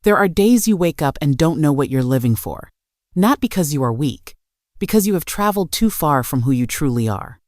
There are days you wake up and don't know what you're living for. Not because you are weak, because you have traveled too far from who you truly are.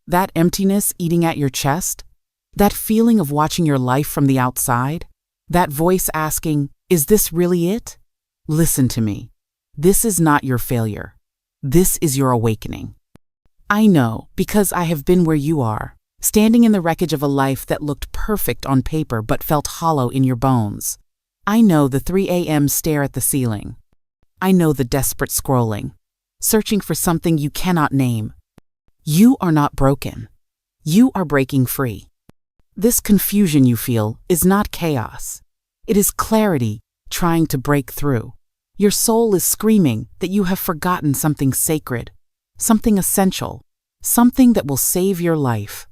That emptiness eating at your chest, that feeling of watching your life from the outside, that voice asking, "Is this really it?" Listen to me. This is not your failure. This is your awakening. I know, because I have been where you are, standing in the wreckage of a life that looked perfect on paper but felt hollow in your bones. I know the 3 a.m. stare at the ceiling. I know the desperate scrolling, searching for something you cannot name. You are not broken. You are breaking free. This confusion you feel is not chaos. It is clarity trying to break through. Your soul is screaming that you have forgotten something sacred, something essential, something that will save your life.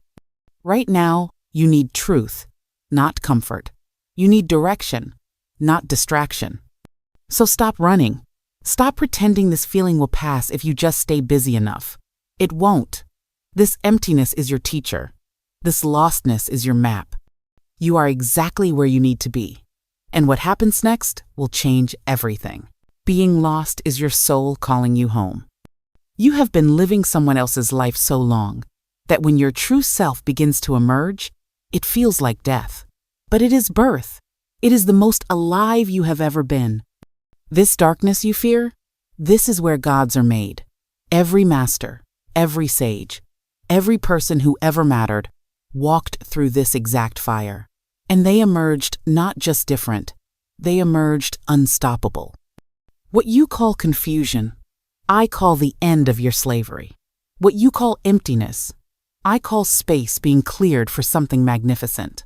Right now, you need truth, not comfort. You need direction, not distraction. So stop running. Stop pretending this feeling will pass if you just stay busy enough. It won't. This emptiness is your teacher. This lostness is your map. You are exactly where you need to be. And what happens next will change everything. Being lost is your soul calling you home. You have been living someone else's life so long that when your true self begins to emerge, it feels like death. But it is birth. It is the most alive you have ever been. This darkness you fear, this is where gods are made. Every master, every sage, every person who ever mattered walked through this exact fire. And they emerged not just different, they emerged unstoppable. What you call confusion, I call the end of your slavery. What you call emptiness, I call space being cleared for something magnificent.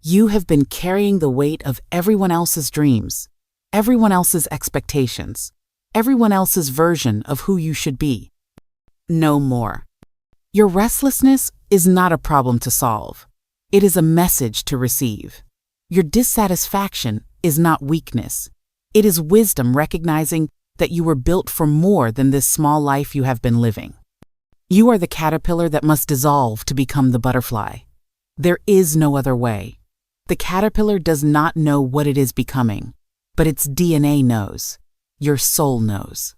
You have been carrying the weight of everyone else's dreams, everyone else's expectations, everyone else's version of who you should be. No more. Your restlessness is not a problem to solve. It is a message to receive. Your dissatisfaction is not weakness. It is wisdom recognizing that you were built for more than this small life you have been living. You are the caterpillar that must dissolve to become the butterfly. There is no other way. The caterpillar does not know what it is becoming, but its DNA knows. Your soul knows.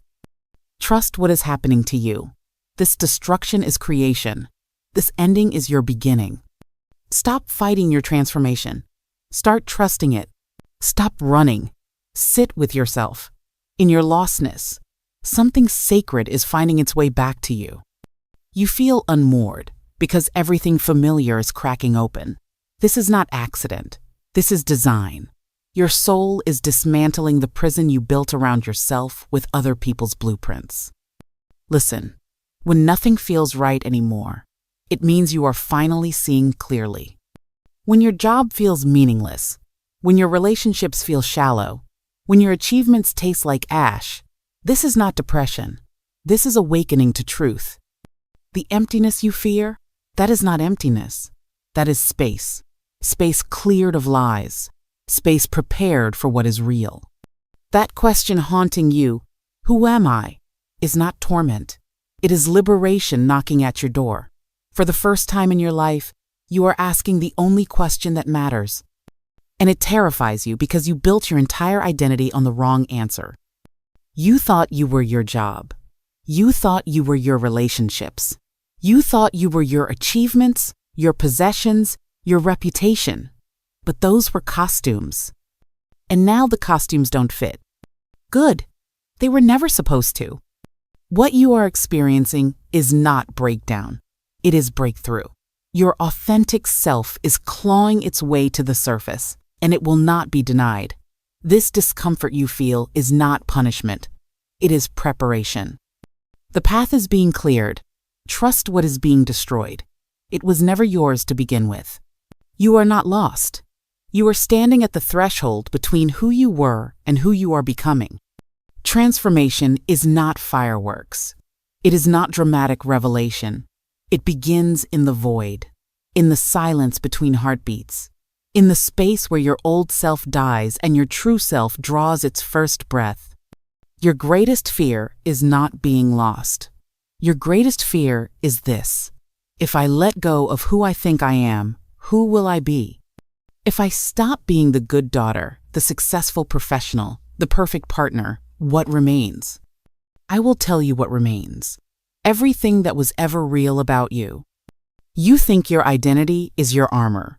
Trust what is happening to you. This destruction is creation. This ending is your beginning. Stop fighting your transformation. Start trusting it. Stop running. Sit with yourself. In your lostness, something sacred is finding its way back to you. You feel unmoored because everything familiar is cracking open. This is not accident. This is design. Your soul is dismantling the prison you built around yourself with other people's blueprints. Listen, when nothing feels right anymore, it means you are finally seeing clearly. When your job feels meaningless, when your relationships feel shallow, when your achievements taste like ash, this is not depression. This is awakening to truth. The emptiness you fear, that is not emptiness. That is space. Space cleared of lies. Space prepared for what is real. That question haunting you, "Who am I?" is not torment. It is liberation knocking at your door. For the first time in your life, you are asking the only question that matters. And it terrifies you because you built your entire identity on the wrong answer. You thought you were your job. You thought you were your relationships. You thought you were your achievements, your possessions, your reputation. But those were costumes. And now the costumes don't fit. Good. They were never supposed to. What you are experiencing is not breakdown. It is breakthrough. Your authentic self is clawing its way to the surface, and it will not be denied. This discomfort you feel is not punishment. It is preparation. The path is being cleared. Trust what is being destroyed. It was never yours to begin with. You are not lost. You are standing at the threshold between who you were and who you are becoming. Transformation is not fireworks. It is not dramatic revelation. It begins in the void, in the silence between heartbeats, in the space where your old self dies and your true self draws its first breath. Your greatest fear is not being lost. Your greatest fear is this: if I let go of who I think I am, who will I be? If I stop being the good daughter the successful professional, the perfect partner, what remains? I will tell you what remains. Everything that was ever real about you. You think your identity is your armor,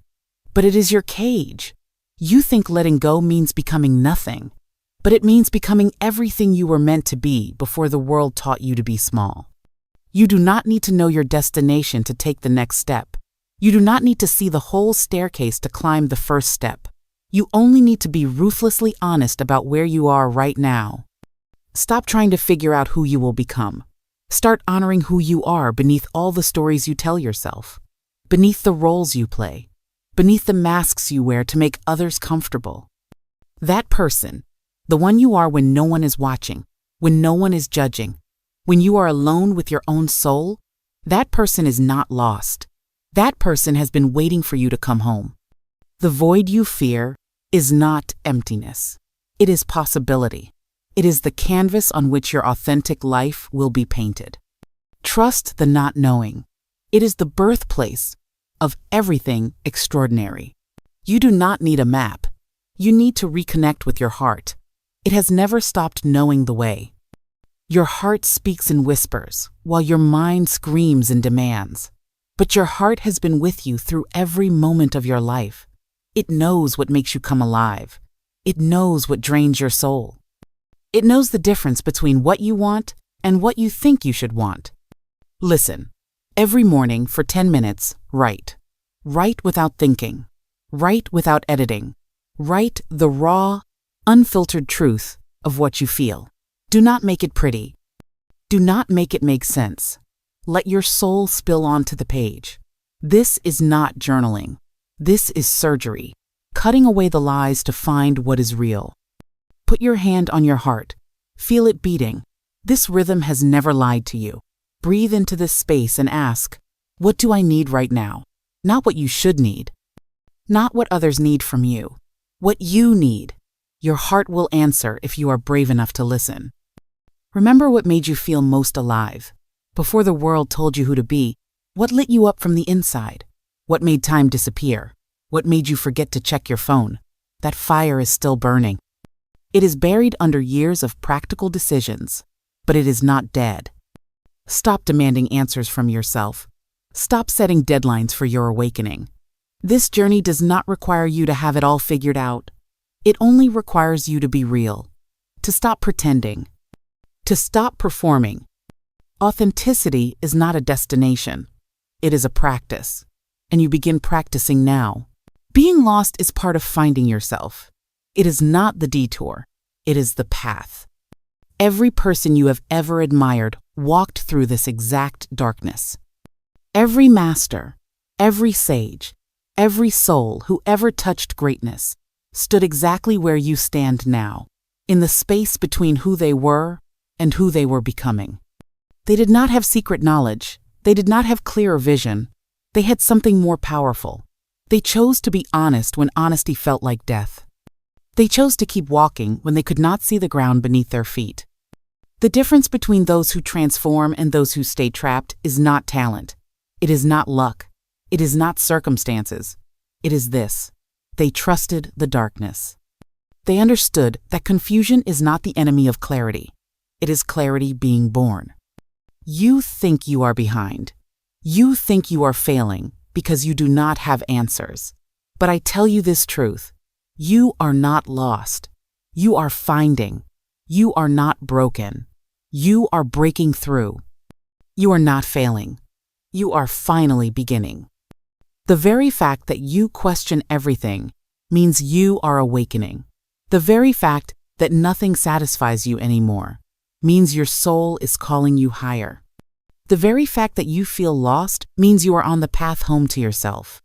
but it is your cage. You think letting go means becoming nothing, but it means becoming everything you were meant to be before the world taught you to be small. You do not need to know your destination to take the next step. You do not need to see the whole staircase to climb the first step. You only need to be ruthlessly honest about where you are right now. Stop trying to figure out who you will become. Start honoring who you are beneath all the stories you tell yourself, beneath the roles you play, beneath the masks you wear to make others comfortable. That person, the one you are when no one is watching, when no one is judging, when you are alone with your own soul, that person is not lost. That person has been waiting for you to come home. The void you fear is not emptiness. It is possibility. It is the canvas on which your authentic life will be painted. Trust the not knowing. It is the birthplace of everything extraordinary. You do not need a map. You need to reconnect with your heart. It has never stopped knowing the way. Your heart speaks in whispers, while your mind screams and demands. But your heart has been with you through every moment of your life. It knows what makes you come alive. It knows what drains your soul. It knows the difference between what you want and what you think you should want. Listen, every morning for 10 minutes, write. Write without thinking. Write without editing. Write the raw, unfiltered truth of what you feel. Do not make it pretty. Do not make it make sense. Let your soul spill onto the page. This is not journaling. This is surgery, cutting away the lies to find what is real. Put your hand on your heart. Feel it beating. This rhythm has never lied to you. Breathe into this space and ask, what do I need right now? Not what you should need. Not what others need from you. What you need. Your heart will answer if you are brave enough to listen. Remember what made you feel most alive. Before the world told you who to be, what lit you up from the inside? What made time disappear? What made you forget to check your phone? That fire is still burning. It is buried under years of practical decisions, but it is not dead. Stop demanding answers from yourself. Stop setting deadlines for your awakening. This journey does not require you to have it all figured out. It only requires you to be real, to stop pretending, to stop performing. Authenticity is not a destination. It is a practice, and you begin practicing now. Being lost is part of finding yourself. It is not the detour. It is the path. Every person you have ever admired walked through this exact darkness. Every master, every sage, every soul who ever touched greatness stood exactly where you stand now, in the space between who they were and who they were becoming. They did not have secret knowledge. They did not have clearer vision. They had something more powerful. They chose to be honest when honesty felt like death. They chose to keep walking when they could not see the ground beneath their feet. The difference between those who transform and those who stay trapped is not talent. It is not luck. It is not circumstances. It is this. They trusted the darkness. They understood that confusion is not the enemy of clarity. It is clarity being born. You think you are behind. You think you are failing because you do not have answers. But I tell you this truth. You are not lost. You are finding. You are not broken. You are breaking through. You are not failing. You are finally beginning. The very fact that you question everything means you are awakening. The very fact that nothing satisfies you anymore means your soul is calling you higher. The very fact that you feel lost means you are on the path home to yourself.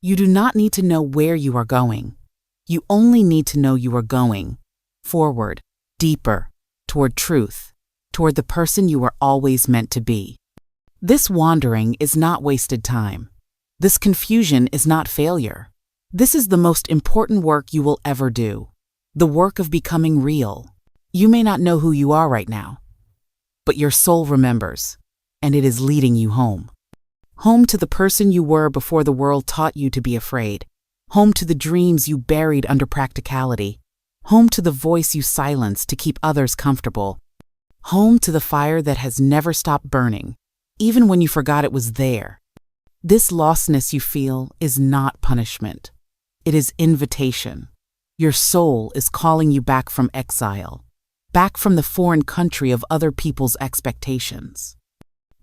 You do not need to know where you are going. You only need to know you are going forward, deeper, toward truth, toward the person you are always meant to be. This wandering is not wasted time. This confusion is not failure. This is the most important work you will ever do, the work of becoming real. You may not know who you are right now, but your soul remembers, and it is leading you home. Home to the person you were before the world taught you to be afraid. home to the dreams you buried under practicality, home to the voice you silenced to keep others comfortable, home to the fire that has never stopped burning, even when you forgot it was there. This lostness you feel is not punishment. It is invitation. Your soul is calling you back from exile, back from the foreign country of other people's expectations,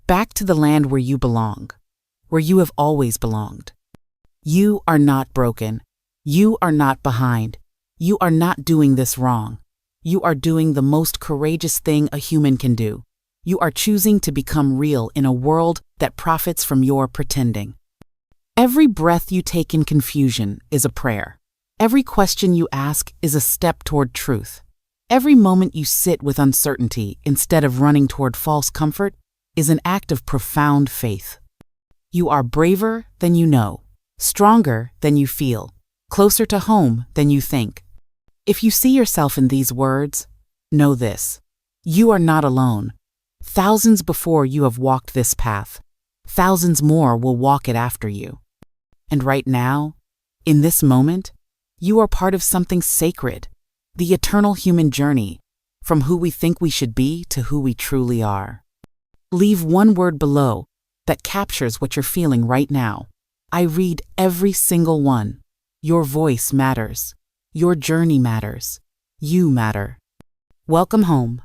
back to the land where you belong, where you have always belonged. You are not broken. You are not behind. You are not doing this wrong. You are doing the most courageous thing a human can do. You are choosing to become real in a world that profits from your pretending. Every breath you take in confusion is a prayer. Every question you ask is a step toward truth. Every moment you sit with uncertainty instead of running toward false comfort is an act of profound faith. You are braver than you know, stronger than you feel, closer to home than you think. If you see yourself in these words, know this: you are not alone. Thousands before you have walked this path. Thousands more will walk it after you. And right now, in this moment, you are part of something sacred, the eternal human journey, from who we think we should be to who we truly are. Leave one word below that captures what you're feeling right now. I read every single one. Your voice matters. Your journey matters. You matter. Welcome home.